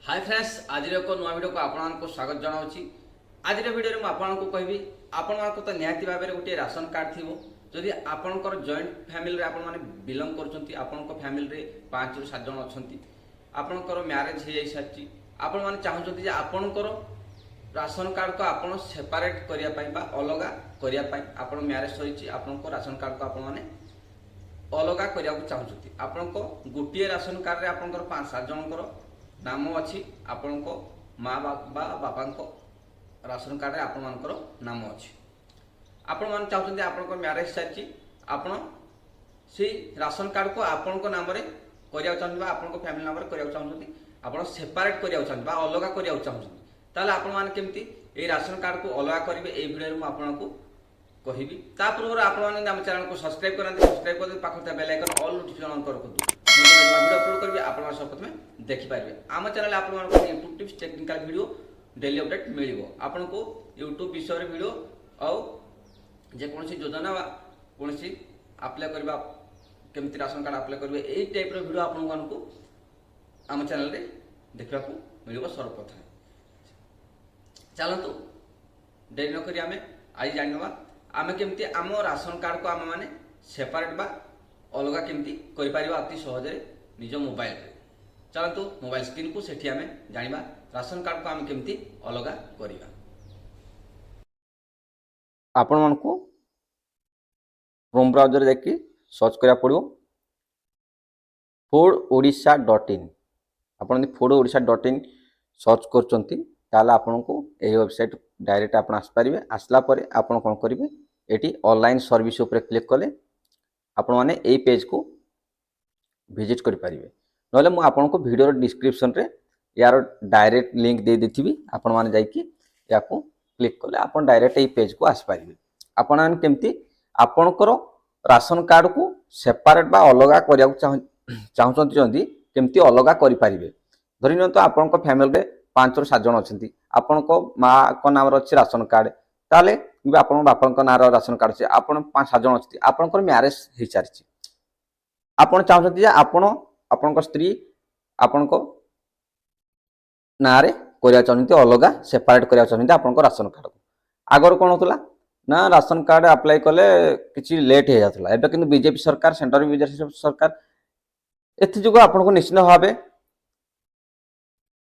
Hi friends आज एक नुआ वीडियो को आपको स्वागत जनावि। आज वीडियो में आपको कहबी आपण तो निहाती भाव में गोटे राशन कार्ड थी जदि आपणकर जॉइंट फैमिली आपण मैंने बिलंग कर फैमिली 5 ରୁ 7 जन अच्छा आपणकर मैरेज हो सारी आपण मैंने चाहते आपणकर राशन कार्ड को आप सेपरेट करने अलग करने आप मैरेज सरी आपण राशन कार्ड को आपण अलग करने चाहते आपण गोटे राशन कार्ड में आपंकर 5-7 जनकर नाम अच्छी आपण माँ बापा राशन कार्ड में आपण मानकर नाम अच्छी आपण मैंने चाहते आप मैरेज सारी आपण से राशन कार्ड को आपण नाम करने चाहते आप फैमिली नाम करने चाहते आप सेपरेट करने चाहते अलग करने चाहते ताले आपण मैंने केमती ये राशन कार्ड को अलग करेंगे ये वीडियो में आपको कहबी पूर्व आपने आम चैनल को सब्सक्राइब करेंगे सब्सक्राइब कर पाखे bell icon all notification on कर रखुद वीडियो अपलोड करेंगे आप प्रथम देखिपारे आम चैनल आप YouTube tips technical video daily update मिल आपको यूट्यूब विषय वीडियो आउ जेकोसी योजना कौन अप्लाई करवा केमती राशन कार्ड अप्लाई करेंगे यही टाइप वीडियो आपको आम चैनल रे देखा मिल सर्वप्रथम चलतु डेरी नक आम आज जानवा आम केमती आम राशन कार्ड को आम मैंने सेपरेट बा अलग केमती कर अति सहज निज मोबाइल रे चलतु मोबाइल स्क्रीन को सेठी आम जानिबा राशन कार्ड को आम केमती अलग करिबा। आपण मानकु क्रोम ब्राउजर देखि सर्च करा पड़ो foododisha.in आपण foododisha.in सर्च करचंती ताला आपण को ए वेबसाइट डायरेक्ट आपण आस परिबे आसला परे आपण कोन करिवे एटी ऑनलाइन सर्विस ऊपर क्लिक कले आपण माने ए पेज को विजिट करि परिबे नले मु आपण को वीडियो डिस्क्रिप्शन रे यार डायरेक्ट लिंक दे देथिबी आपण माने जाई कि या को क्लिक कले आपण डायरेक्ट ए पेज को आस परिबे आपण माने केमती आपणकर राशन कार्ड को सेपरेट बा अलग करिया चाहउछंती जंदी केमती अलग करि परिबे धरि न तो आपण को फैमिली रे 5 ରୁ 7 जन अच्छा आपण को माँ को नाम अच्छे राशन कार्ड ताले आप बापा नाम राशन कार्ड अच्छे आप 5-7 जन अच्छे आपंकर मैरेज हो सारी आपड़ चाहते आपण स्त्री आपण ना करवा चाहते अलग सेपरेट करवा चाहते आप राशन कार्ड को आगर कौन होता ना राशन कार्ड अप्लाई कले किसी लेट हो जाता है कि बीजेपी सरकार सेंटर बीजेपी सरकार एथि आपको निश्चित भाव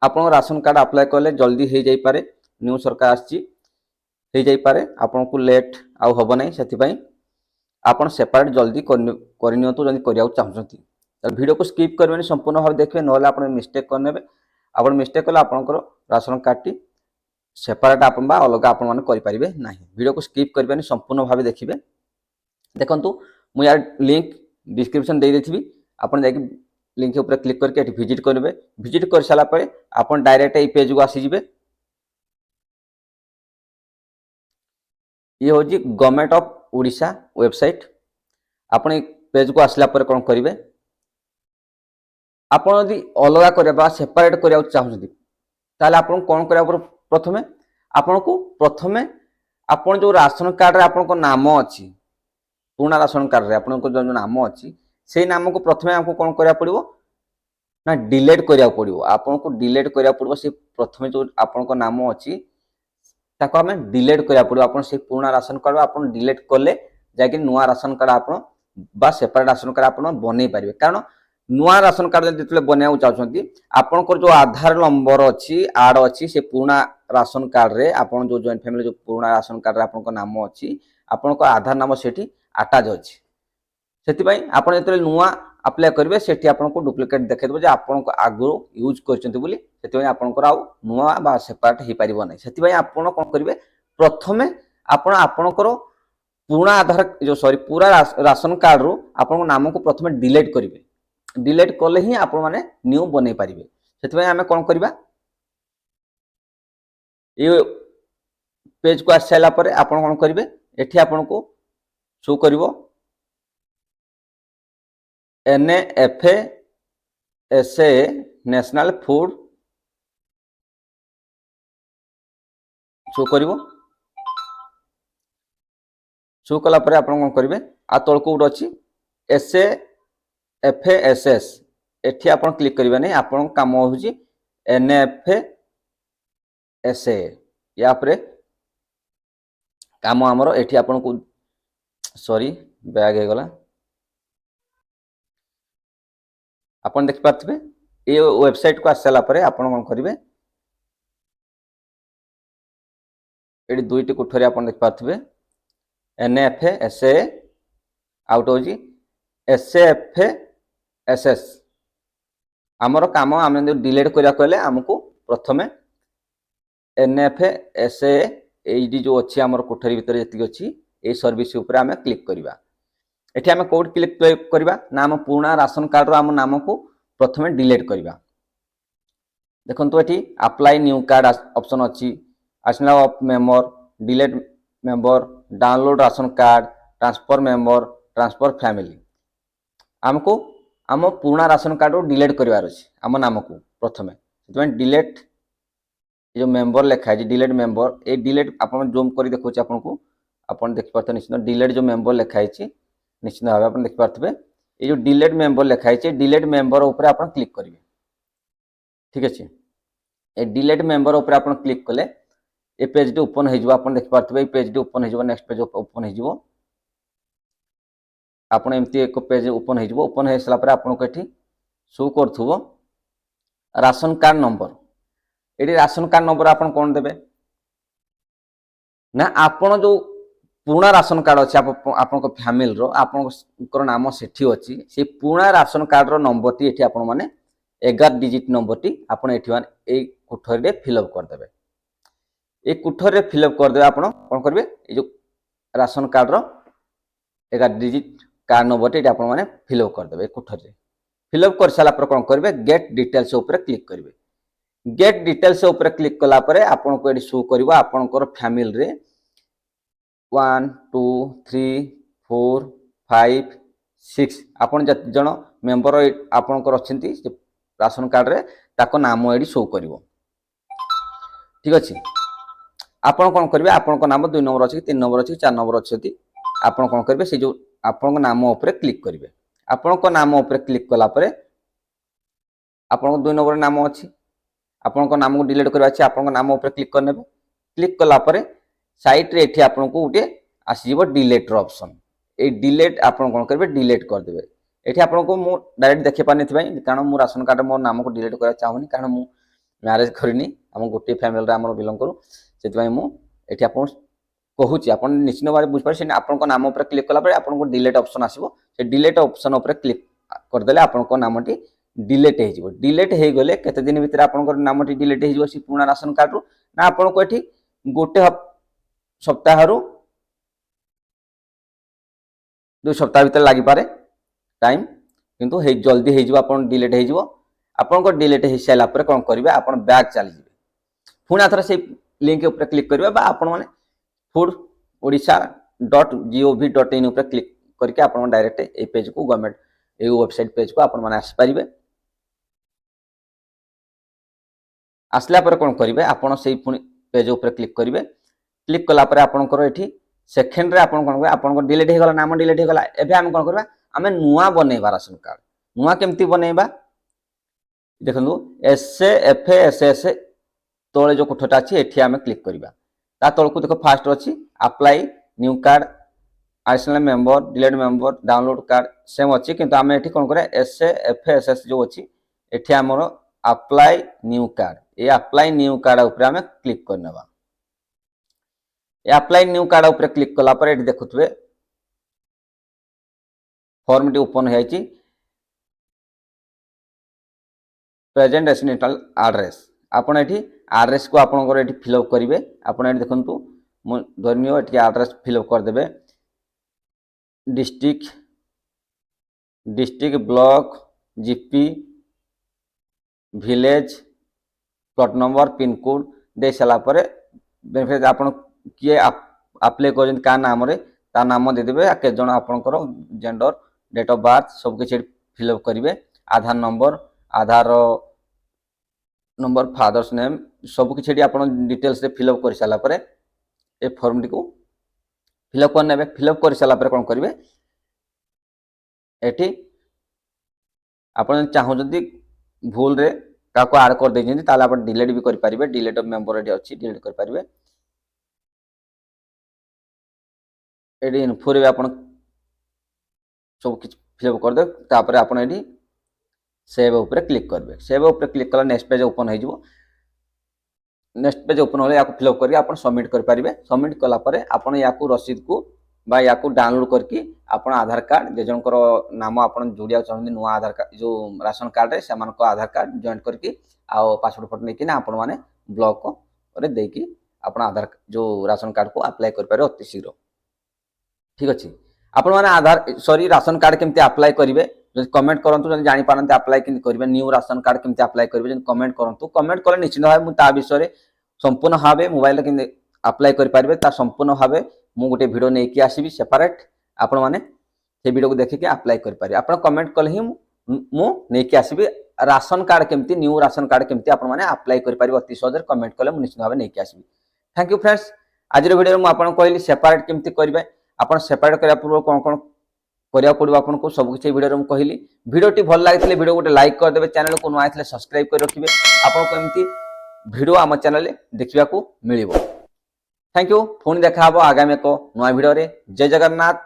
आप राशन कार्ड अप्लाई कले जल्दी हो जाई पारे न्यू सरकार हो जाई पारे आपन को लेट आउ हम ना से आप सेपरेट जल्दी करनी जल्दी करने चाहते वीडियो को स्किप करेंगे संपूर्ण भाव देखिए ना आप मिस्टेक करने आप मिस्टेक कले आपंकर राशन कार्ड टी सेपरेट आप अलग आप करें ना वीडियो को स्किप करेंगे संपूर्ण भाव देखिए देखु मुझे यार लिंक डिस्क्रिप्शन दे देथिबी आपन जाके लिंक ऊपर क्लिक करके विजिट करेंगे विजिट कर सारा पर आप डायरेक्ट ये पेज को आसीजे ये हूँ गवर्नमेंट ऑफ ओडिशा वेबसाइट आपन पेज को आसला पर कौन करेंगे आप अलग करवा सेपरेट करने चाहते ताले आपन कौन करा प्रथमे आपन को प्रथमे आपन जो राशन कार्ड रे आपन को नाम अच्छी पुराना राशन कार्ड रे आपन को जो नाम अच्छी से नाम को प्रथमे आपको कौन करा पड़ो ना डिलीट करा पड़ो आपन को डिलीट करा पड़ो से प्रथमे जो आपन को नाम अच्छी ताको हमें डिलीट करा पड़ो आपन से पुराना राशन कार्ड आपन डिलीट कले जाके नुआ राशन कार्ड आपन बा सेपरेट राशन कार्ड आपन बनै पारिबे कारण नुआ राशन कार्ड जेतले बनाउ चाहछंती आपन को जो आधार नंबर अच्छी आड अच्छी से पुराना राशन कार्ड रे आपन जो जॉइंट फैमिली जो पुराना राशन कार्ड रे आपन को नाम अच्छी आपन को आधार नाम सेठी अटैच अछि सेति आपन जेतले नुआ अप्लाई करेंगे सेठी आपको डुप्लिकेट देखो जे आपन को आगु यूज करते आपंकर आउ नुआ बा सेपरेट हो पार ना से आपड़ कौन करेंगे प्रथमे आपणकर पुराना आधार जो सॉरी पूरा राशन कार्ड रू आपन नाम को प्रथमे डिलीट करेंगे डिलीट कले ही आपण माने न्यू बनै पारिबे से आम कौन करवा ये पेज को आस सारा पर आप कौन करेंगे एठी आपन को शो करिवो NAFSA नेशनल फूड शो करिवो शो कला परे आपण कोन करिवे आ तळको उड अछि SAFSS एठी आपण क्लिक करिवे नै आपण काम होउची NFSA या पर काम आमर एठी आपन को सॉरी बैग हे गला आपन देख पारथिबे ए वेबसाइट को आसला परे आपन कोन करिवे एडी दुईटी कोठरी आपन देख पारथिबे NFSA आउट होजी SAFSS आमर काम आम डिलीट करिया कहले हमको प्रथमे NFSA एडी जो अच्छी आमर कोठरी भितर जति अछि ए सर्विस ऊपर आमे क्लिक करिवा एठी आमे कोड क्लिक करिवा ना हम पुराना राशन कार्ड रो हम नाम को प्रथमे डिलीट करिवा देखंतु एठी अप्लाई न्यू कार्ड ऑप्शन अछि आसना of member delete member download ration card transfer member transfer family हमको आम पुराना राशन कार्ड रो डिलीट करिवार अछि आम नाम को प्रथमे सेतमे डिलीट जो मेंबर लिखा है डिलीट मेंबर ए डिलीट आपन जूम करी देखौ छी आपन को आपन देख पारते निश्चित डिलीट जो मेंबर लिखा है निश्चित भाव आपन देख पारते ये जो डिलीट मेंबर लिखा है डिलीट मेंबर ऊपर आपन क्लिक करिवे ठीक अछि ए डिलीट मेंबर ऊपर आपन क्लिक कले ए पेज टे ओपन हे जबो आपन देख पारते ए पेज टे ओपन हे जबो नेक्स्ट पेज ओपन हे जबो आपन एमती एक पेज ओपन हे जबो ओपन हे सला पर आपन को एठी शो करथुबो राशन कार्ड नंबर एडी राशन कार्ड नंबर आपन कोन देबे ना आपन जो पुराना राशन कार्ड अछि आपन को फैमिली रो आपन को नाम सेठी अछि से पुराना राशन कार्ड रो नंबर टी एठी आपन माने 11 डिजिट नंबर टी आपन एठी माने ए कोठरी रे फिल अप कर देबे ए कोठरी रे फिल अप कर देबे आपन कोन करबे ए जो राशन कार्ड रो 11 डिजिट कार्ड नंबर टी आपन माने फिल अप कर देबे कोठरी रे फिल अप कर साला पर कोन करबे गेट डिटेल्स ऊपर क्लिक करबे गेट डिटेल्स ऊपर क्लिक कला परे आपन को एडी शो करबो आपन को फैमिली रे 1 2 3 4 5 6 आपन जत जण मेंबर आपन को रछंती राशन कार्ड रे ताको नाम एडी शो करबो ठीक अछि आपन कोन करबे आपन को नाम 2 नंबर अछि 3 नंबर अछि 4 नंबर अछि आपन कोन करबे से जो आपन को नाम ऊपर क्लिक करबे आपन को नाम ऊपर क्लिक कला परे आपन को 2 नंबर नाम अछि आपन को नाम को डिलीट करबा अछि आपन को नाम ऊपर क्लिक करनेबे क्लिक कला परे साइट रे एठी आपन को उटे आसीबो डिलीट रो ऑप्शन ए डिलीट आपन कोन करबे डिलीट कर देबे एठी आपन को मु डायरेक्ट देखि पानी थिबाई कारण मु राशन कार्ड मोर नाम को डिलीट करा चाहुनी कारण मु मैरिज करिनी हम गोटे फैमिली रे हमर बिलोंग करू सेति मु एठी आपन कहूची आपन निश्चित भाबे बुझ पारे से आपन को नाम ऊपर क्लिक कला परे आपन को डिलीट ऑप्शन आसीबो से डिलीट ऑप्शन ऊपर क्लिक कर देले आपन को नामटी डिलीट हे जिवो डिलीट हे गले केते दिन भीतर आपन को नामटी डिलीट हे जिवो से पुराना राशन कार्ड रो ना आपन को एठी गोटे सप्ताह रु 2 सप्ताह भीतर लागि पारे टाइम किंतु हे जल्दी हे जिवो आपन डिलीट हे जिवो आपन को डिलीट हे साइला पर कोन करिवे आपन बैक चली जिवे पुना थरा से लिंक ऊपर क्लिक करिवे बा आपन माने foododisha.gov.in ऊपर क्लिक करके आपन डायरेक्ट ए पेज को गवर्नमेंट ए वेबसाइट पेज को आपन माने आसी परिबे आसला पर कोन करिवे आपन सेही पुनी पेज ऊपर क्लिक करिवे क्लिक कला पर आपन को एठी सेकेंड रे आपन कोन करबे आपन को डिलीट हे गला नाम डिलीट हे गला एबे हम कोन करबा हमें नुवा बनेबा राशन कार्ड नुवा केमती बनेबा देखंदु SAFSS तोळे जो कोठटा अछि एठी हम क्लिक करिबा ता तळ को देखो फास्ट अछि apply new card additional member delete member download card same अछि किंतु हम एठी कोन करे SAFSS जो अछि एठी हमरो अप्लाई न्यू कार्ड ए अप्लाई न्यू कार्ड ऊपर हम क्लिक करनेबा ए अप्लाई न्यू कार्ड ऊपर क्लिक कला पर एठी देखुथबे फॉर्म टी ओपन हेछि प्रेजेंट डेस्टिनेशन एड्रेस आपन एठी एड्रेस को आपन को एठी फिल अप करिवे आपन एठी देखंतु मु धरनियो एठी एड्रेस फिल अप कर देबे district block GP village plot number pin code दे सला परे बेनिफिट आपन किए अप्लाई करजन का नाम रे ता नाम दे देबे आ के जण आपन को जेंडर डेट ऑफ बर्थ सब के फिल अप करिवे आधार नंबर आधार नंबर फादर्स नेम सब किछि आपन डिटेल्स रे फिल अप कर साला परे ए फॉर्म टी को फिल अप करनेबे फिल अप कर साला परे कोन करिवे एठी आपन चाहो जदी भूल रे କାହାକୁ ଆଡ୍ କରିଦେଇଛନ୍ତି ତାହେଲେ ଆପଣ ଡିଲିଟ୍ ବି କରିପାରିବେ। ଡିଲିଟ୍ ଅଫ୍ ମେମ୍ବର ଏଠି ଅଛି, ଡିଲିଟ୍ କରିପାରିବେ। ଏଠି ଇନଫୋରେ ବି ଆପଣ ସବୁ କିଛି ଫିଲ୍ଅପ୍ କରିଦେବେ। ତାପରେ ଆପଣ ଏଠି ସେଭ୍ ଉପରେ କ୍ଲିକ୍ କରିବେ। ସେଭ୍ ଉପରେ କ୍ଲିକ୍ କଲେ ନେକ୍ସଟ ପେଜ୍ ଓପନ୍ ହେଇଯିବ। ନେକ୍ସଟ ପେଜ୍ ଓପନ୍ ହେଲେ ୟାକୁ ଫିଲ୍ଅପ୍ କରିକି ଆପଣ ସବମିଟ୍ କରିପାରିବେ। ସବମିଟ୍ କଲା ପରେ ଆପଣ ୟାକୁ ରସିଦକୁ ବା ୟାକୁ ଡାଉନଲୋଡ୍ କରିକି ଆପଣ ଆଧାର କାର୍ଡ ଯେ ଜଣଙ୍କର ନାମ ଆପଣ ଯୋଡ଼ିବାକୁ ଚାହୁଁଛନ୍ତି ନୂଆ ଆଧାର କାର୍ଡ ଯେଉଁ ରାସନ କାର୍ଡରେ ସେମାନଙ୍କ ଆଧାର କାର୍ଡ ଜଏଣ୍ଟ କରିକି ଆଉ ପାସପୋର୍ଟ ଫଟୋ ନେଇକିନା ଆପଣମାନେ ବ୍ଲକରେ ଦେଇକି ଆପଣ ଆଧାର ଯେଉଁ ରାସନ କାର୍ଡକୁ ଆପ୍ଲାଏ କରିପାରିବେ ଅତି ଶୀଘ୍ର। ଠିକ୍ ଅଛି। ଆପଣମାନେ ରାସନ କାର୍ଡ କେମିତି ଆପ୍ଲାଏ କରିବେ ଯଦି କମେଣ୍ଟ କରନ୍ତୁ। ଯଦି ଜାଣିପାରନ୍ତି ଆପ୍ଲାଏ କେମିତି କରିବେ, ନ୍ୟୁ ରାସନ କାର୍ଡ କେମିତି ଆପ୍ଲାଏ କରିବେ ଯଦି କମେଣ୍ଟ କରନ୍ତୁ। କମେଣ୍ଟ କଲେ ନିଶ୍ଚିତ ଭାବେ ମୁଁ ତା ବିଷୟରେ ସମ୍ପୂର୍ଣ୍ଣ ଭାବେ ମୋବାଇଲରେ କେମିତି ଆପ୍ଲାଏ କରିପାରିବେ ତା ସମ୍ପୂର୍ଣ୍ଣ ଭାବେ ମୁଁ ଗୋଟେ ଭିଡ଼ିଓ ନେଇକି ଆସିବି ସେପାରେଟ୍। ଆପଣମାନେ ସେ ଭିଡ଼ିଓକୁ ଦେଖିକି ଆପ୍ଲାଏ କରିପାରିବେ। ଆପଣ କମେଣ୍ଟ କଲେ ହିଁ ମୁଁ ନେଇକି ଆସିବି ରାସନ କାର୍ଡ କେମିତି, ନ୍ୟୁ ରାସନ କାର୍ଡ କେମିତି ଆପଣମାନେ ଆପ୍ଲାଏ କରିପାରିବେ ଅତି ସହଜରେ। କମେଣ୍ଟ କଲେ ମୁଁ ନିଶ୍ଚିତ ଭାବେ ନେଇକି ଆସିବି। Thank you friends. ଆଜିର ଭିଡ଼ିଓରେ ମୁଁ ଆପଣଙ୍କୁ କହିଲି ସେପାରେଟ୍ କେମିତି କରିବେ। ଆପଣ ସେପାରେଟ୍ କରିବା ପୂର୍ବରୁ କ'ଣ କ'ଣ କରିବାକୁ ପଡ଼ିବ ଆପଣଙ୍କୁ ସବୁକିଛି ଏହି ଭିଡ଼ିଓରେ ମୁଁ କହିଲି। ଭିଡ଼ିଓଟି ଭଲ ଲାଗିଥିଲେ ଭିଡ଼ିଓ ଗୋଟେ ଲାଇକ୍ କରିଦେବେ। ଚ୍ୟାନେଲକୁ ନୂଆ ଆସିଲେ ସବସ୍କ୍ରାଇବ୍ କରି ରଖିବେ। ଆପଣଙ୍କୁ ଏମିତି ଭିଡ଼ିଓ ଆମ ଚ୍ୟାନେଲରେ ଦେଖିବାକୁ ମିଳିବ। Thank you. ପୁଣି ଦେଖା ହେବ ଆଗାମୀ ଏକ ନୂଆ ଭିଡ଼ିଓରେ। ଜୟ ଜଗନ୍ନାଥ।